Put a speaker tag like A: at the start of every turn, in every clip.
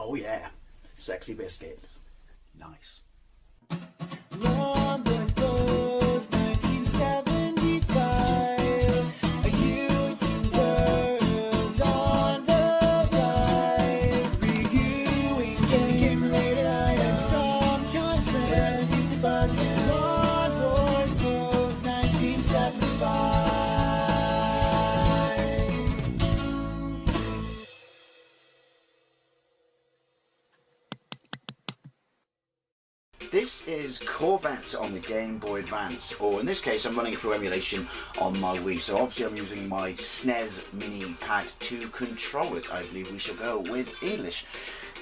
A: Oh yeah, sexy biscuits. Nice.
B: Long was 1975. A YouTuber on the rise, reviewing games late at night and sometimes friends. But Long was 1975.
C: This is Corvette on the Game Boy Advance, or in this case I'm running it through emulation on my Wii, so obviously I'm using my SNES mini pad to control it. I believe we shall go with English.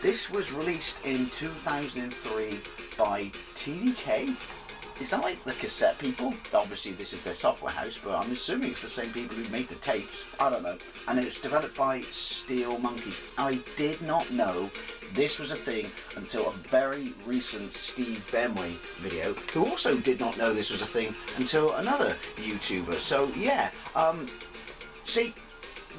C: This was released in 2003 by TDK. Is that like the cassette people? Obviously this is their software house, but I'm assuming it's the same people who made the tapes. I don't know. And it's developed by Steel Monkeys. I did not know this was a thing until a very recent Steve Benway video, who also did not know this was a thing until another YouTuber. So yeah, see,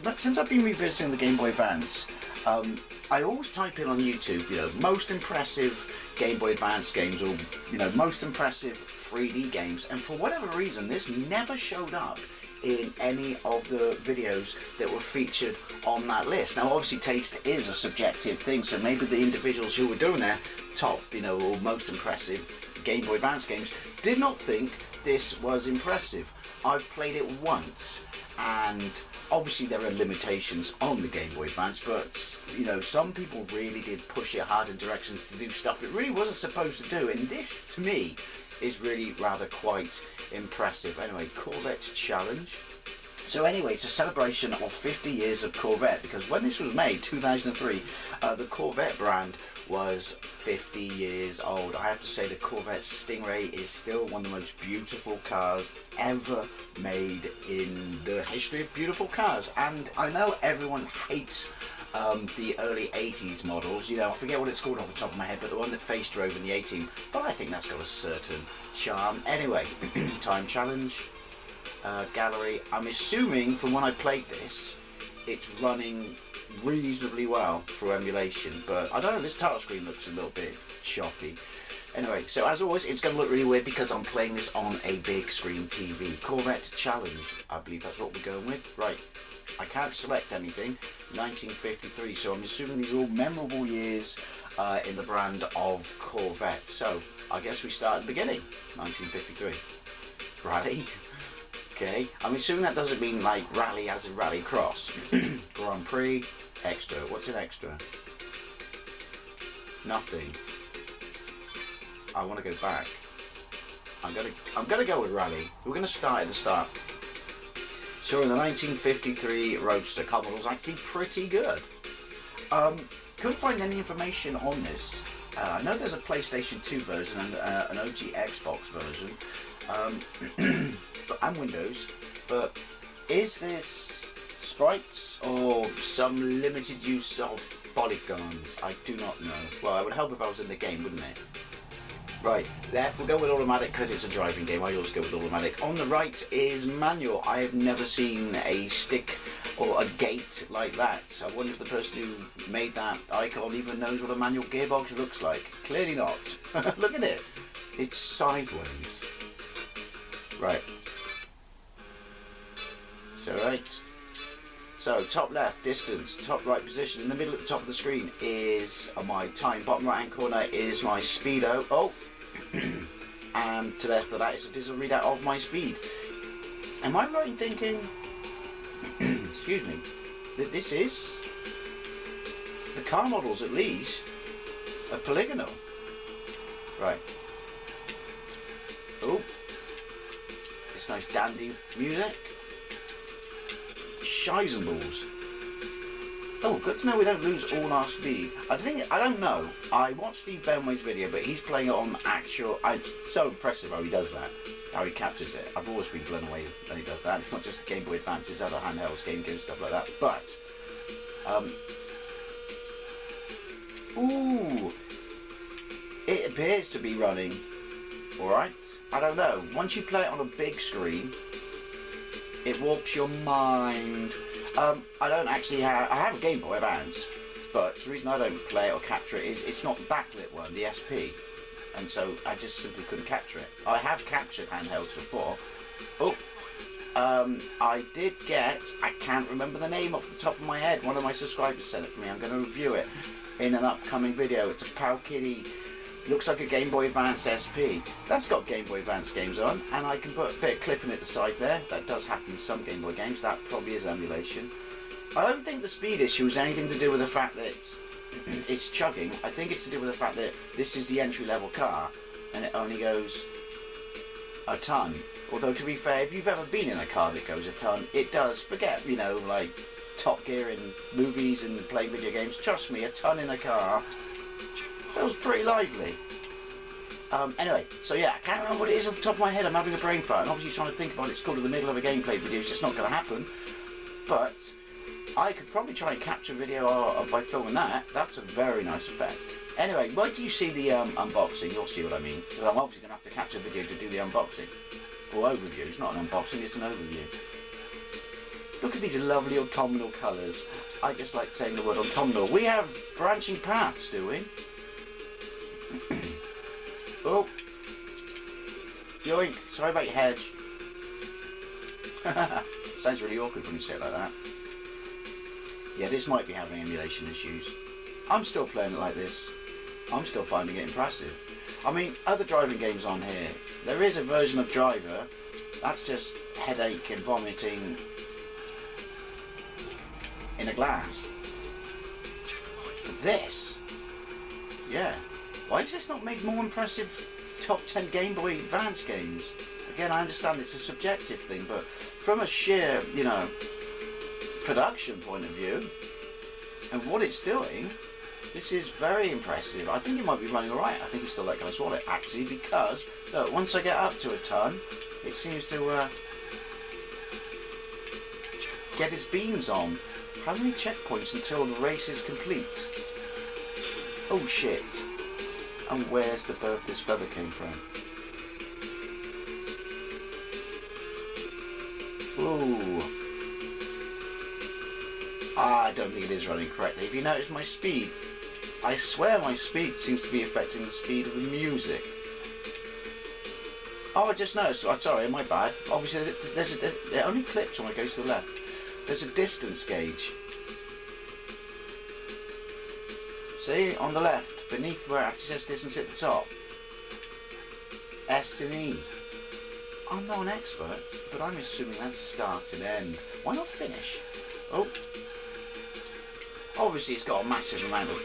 C: but since I've been revisiting the Game Boy Advance, I always type in on YouTube, you know, most impressive Game Boy Advance games, or, you know, most impressive 3D games, and for whatever reason this never showed up in any of the videos that were featured on that list. Now obviously taste is a subjective thing, so maybe the individuals who were doing their top, you know, or most impressive Game Boy Advance games did not think this was impressive. I've played it once, and obviously there are limitations on the Game Boy Advance, but you know, some people really did push it hard in directions to do stuff it really wasn't supposed to do, and this to me is really rather quite impressive. Anyway, Corvette Challenge. So anyway, it's a celebration of 50 years of Corvette, because when this was made, 2003, the Corvette brand was 50 years old. I have to say the Corvette Stingray is still one of the most beautiful cars ever made in the history of beautiful cars. And I know everyone hates the early 80s models, you know, I forget what it's called off the top of my head, but the one that face drove in the 18, but I think that's got a certain charm. Anyway, time challenge, gallery. I'm assuming from when I played this, it's running reasonably well through emulation, but I don't know, this title screen looks a little bit choppy. Anyway, so as always, it's going to look really weird because I'm playing this on a big screen TV. Corvette Challenge, I believe that's what we're going with. Right, I can't select anything. 1953, so I'm assuming these are all memorable years in the brand of Corvette. So I guess we start at the beginning. 1953. Rally. Okay, I'm assuming that doesn't mean like rally as in rally cross. Grand Prix, extra. What's an extra? Nothing. I want to go back. I'm gonna go with rally. We're gonna start at the start. So in the 1953 Roadster, car model was actually pretty good. Couldn't find any information on this. I know there's a PlayStation 2 version and an OG Xbox version, and Windows, but is this sprites or some limited use of polygons? I do not know. Well, I would help if I was in the game, wouldn't it? Right, left, we'll go with automatic because it's a driving game. I always go with automatic. On the right is manual. I have never seen a stick or a gate like that. I wonder if the person who made that icon even knows what a manual gearbox looks like. Clearly not. Look at it. It's sideways. Right. So right. So top left, distance, top right position, in the middle at the top of the screen is my time, bottom right hand corner is my speedo, oh, and to the left of that is a digital readout of my speed. Am I right in thinking, excuse me, that this is, the car models at least, are polygonal? Right. Oh, it's nice dandy music. Shizenballs. Oh, good to know we don't lose all our speed. I don't know. I watched Steve Benway's video, but he's playing it on actual. It's so impressive how he does that, how he captures it. I've always been blown away when he does that. It's not just the Game Boy Advance, it's other handhelds, Game Gear, stuff like that. But, ooh, it appears to be running. All right. I don't know. Once you play it on a big screen, it warps your mind. I don't actually have, I have a Game Boy Advance, But the reason I don't play it or capture it is it's not the backlit one, the SP. And so I just simply couldn't capture it. I have captured handhelds before. Oh, I did get, I can't remember the name off the top of my head. One of my subscribers sent it for me. I'm going to review it in an upcoming video. It's a Powkiddy, looks like a Game Boy Advance SP. That's got Game Boy Advance games on, and I can put a bit of clipping at the side there. That does happen in some Game Boy games. That probably is emulation. I don't think the speed issue is anything to do with the fact that it's chugging. I think it's to do with the fact that this is the entry-level car, and it only goes a ton. Although, to be fair, if you've ever been in a car that goes a ton, it does. Forget, you know, like Top Gear in movies and playing video games. Trust me, a ton in a car feels pretty lively. Anyway, so yeah, I can't remember what it is off the top of my head. I'm having a brain fart, and obviously trying to think about it. It's called in the middle of a gameplay video, so it's not going to happen. But I could probably try and capture a video by filming that. That's a very nice effect. Anyway, wait till you see the unboxing, you'll see what I mean. Because I'm obviously going to have to capture a video to do the unboxing. Or overview, it's not an unboxing, it's an overview. Look at these lovely autumnal colours. I just like saying the word autumnal. We have branching paths, do we? Oh. Yoink, sorry about your hedge. Sounds really awkward when you say it like that. Yeah, this might be having emulation issues. I'm still playing it like this. I'm still finding it impressive. I mean, other driving games on here, there is a version of Driver that's just headache and vomiting in a glass. But this, yeah, why is this not made more impressive top 10 Game Boy Advance games? Again, I understand it's a subjective thing, but from a sheer, you know, production point of view and what it's doing, this is very impressive. I think it might be running alright. I think it's still that guy's wallet, actually, because look, once I get up to a ton, it seems to get its beams on. How many checkpoints until the race is complete? Oh shit. And where's the birth this feather came from? Ooh. I don't think it is running correctly. If you notice my speed, I swear my speed seems to be affecting the speed of the music. Oh, I just noticed. Oh, sorry, my bad. Obviously, it only clips when I go to the left. There's a distance gauge. See, on the left, beneath where it actually says distance at the top. S and E. I'm not an expert, but I'm assuming that's start and end. Why not finish? Oh. Obviously, it's got a massive amount of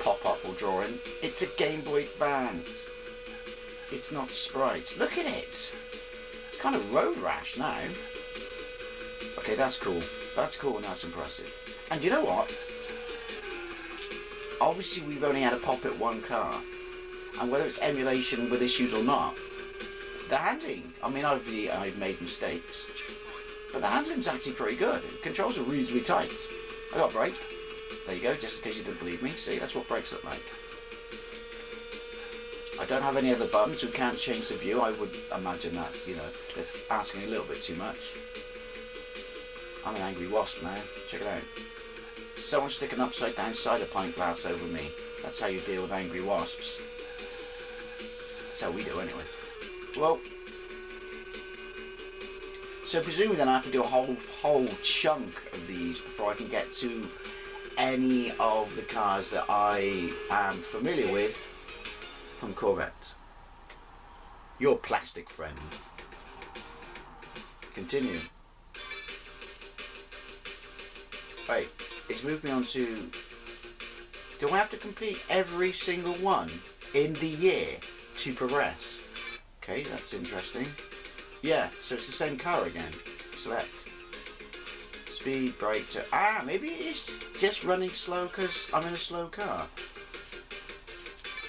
C: pop-up or drawing. It's a Game Boy Advance. It's not sprites. Look at it. It's kind of road rash now. Okay, that's cool. That's cool and that's impressive. And you know what? Obviously, we've only had a pop at one car. And whether it's emulation with issues or not, the handling, I mean, obviously I've made mistakes, but the handling's actually pretty good. The controls are reasonably tight. I got a brake. There you go, just in case you didn't believe me. See, that's what brakes look like. I don't have any other buttons, we can't change the view. I would imagine that's, you know, that's asking a little bit too much. I'm an angry wasp now. Check it out. Someone sticking upside down cider pint glass over me. That's how you deal with angry wasps. That's how we do anyway. Well, so presumably then I have to do a whole chunk of these before I can get to any of the cars that I am familiar with from Corvette. Your plastic friend. Continue. Right, it's moved me on to... Do I have to complete every single one in the year to progress? Okay, that's interesting. Yeah, so it's the same car again. Select. Speed, brake to... Ah, maybe it's just running slow because I'm in a slow car.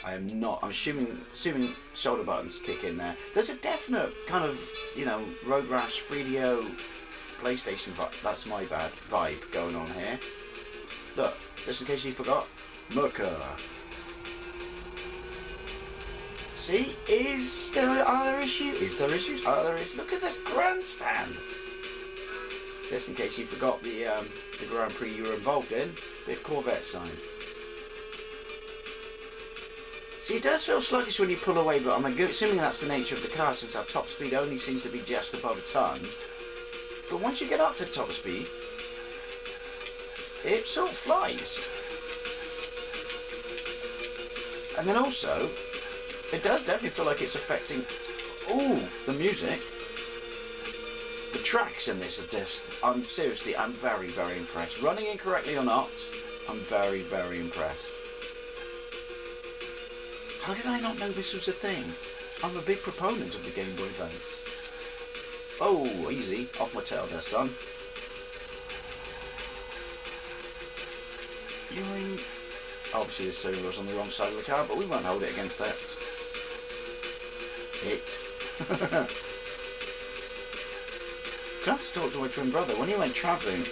C: I am not. I'm assuming shoulder buttons kick in there. There's a definite kind of, you know, road rash 3DO PlayStation vibe. That's my bad vibe going on here. Look, just in case you forgot, Merca. See, are there issues? Is there issues? Are there issues? Look at this grandstand. just in case you forgot the Grand Prix you were involved in. Bit Corvette sign. See, it does feel sluggish when you pull away, but I'm assuming that's the nature of the car, since our top speed only seems to be just above a ton. But once you get up to the top speed, it sort of flies. And then also, it does definitely feel like it's affecting, the music. The tracks in this are just, I'm very, very impressed. Running incorrectly or not, I'm very, very impressed. How did I not know this was a thing? I'm a big proponent of the Gameboy Advance. Oh, easy. Off my tail there, son. Obviously the steering wheel's on the wrong side of the car, but we won't hold it against that. I have to talk to my twin brother. When he went travelling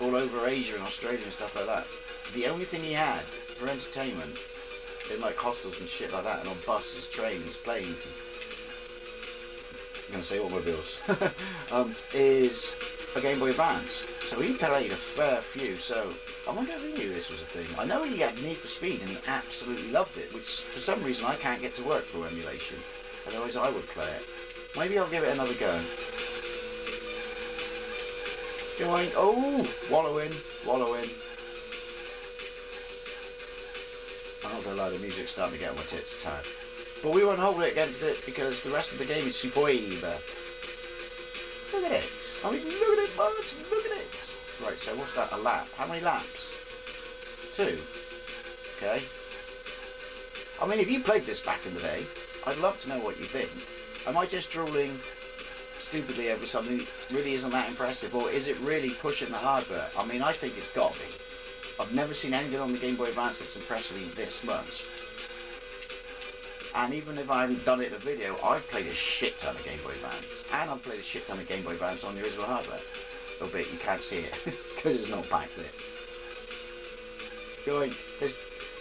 C: all over Asia and Australia and stuff like that, the only thing he had for entertainment in like hostels and shit like that, and on buses, trains, planes, I'm going to say automobiles, is a Game Boy Advance. So he played a fair few, so I wonder if he knew this was a thing. I know he had Need for Speed and he absolutely loved it, which for some reason I can't get to work through emulation, otherwise I would play it. Maybe I'll give it another go. Going, wallowing. I'm not gonna lie, the music's starting to get on my tits a tad. But we won't hold it against it because the rest of the game is superb. Look at it. I mean, look at it, Martin, look at it. Right, so what's that, a lap? How many laps? 2. Okay. I mean, if you played this back in the day, I'd love to know what you think. Am I just drooling stupidly over something that really isn't that impressive, or is it really pushing the hardware? I mean, I think it's got to be. I've never seen anything on the Game Boy Advance that's impressed me this much. And even if I haven't done it in a video, I've played a shit ton of Game Boy Advance. And I've played a shit ton of Game Boy Advance on the original hardware. Albeit you can't see it, because it's not backlit.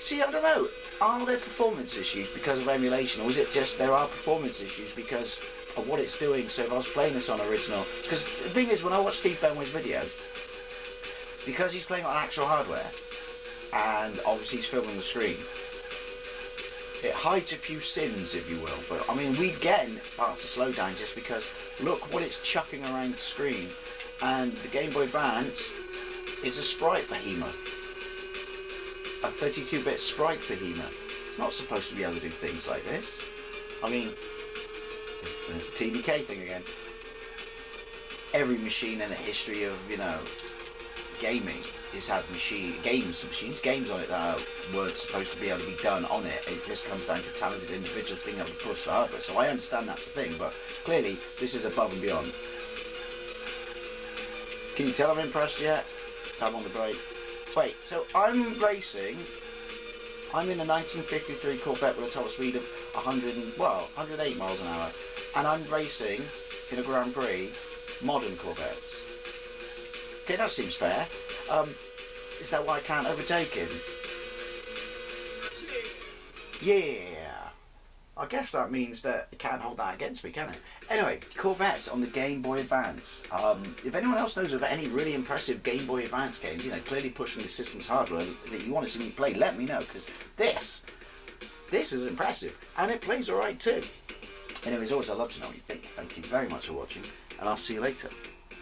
C: See, I don't know, are there performance issues because of emulation, or is it just there are performance issues because of what it's doing? So if I was playing this on original, because the thing is, when I watch Steve Benway's video, because he's playing on actual hardware, and obviously he's filming the screen, it hides a few sins, if you will. But I mean, we get parts of slowdown just because look what it's chucking around the screen, and the Game Boy Advance is a sprite behemoth. A 32-bit sprite behemoth. It's not supposed to be able to do things like this. I mean, there's the TDK thing again. Every machine in the history of, gaming has had games on it that weren't supposed to be able to be done on it. It just comes down to talented individuals being able to push the hardware. So I understand that's a thing, but clearly this is above and beyond. Can you tell I'm impressed yet? Tap on the brake. Wait, so I'm racing. I'm in a 1953 Corvette with a top speed of 108 miles an hour, and I'm racing in a Grand Prix modern Corvettes. Okay, that seems fair. Is that why I can't overtake him? Yeah. I guess that means that it can't hold that against me, can it? Anyway, Corvettes on the Game Boy Advance. If anyone else knows of any really impressive Game Boy Advance games, clearly pushing the system's hardware that you want to see me play, let me know, because this is impressive, and it plays alright too. Anyways, always, I'd love to know what you think. Thank you very much for watching, and I'll see you later.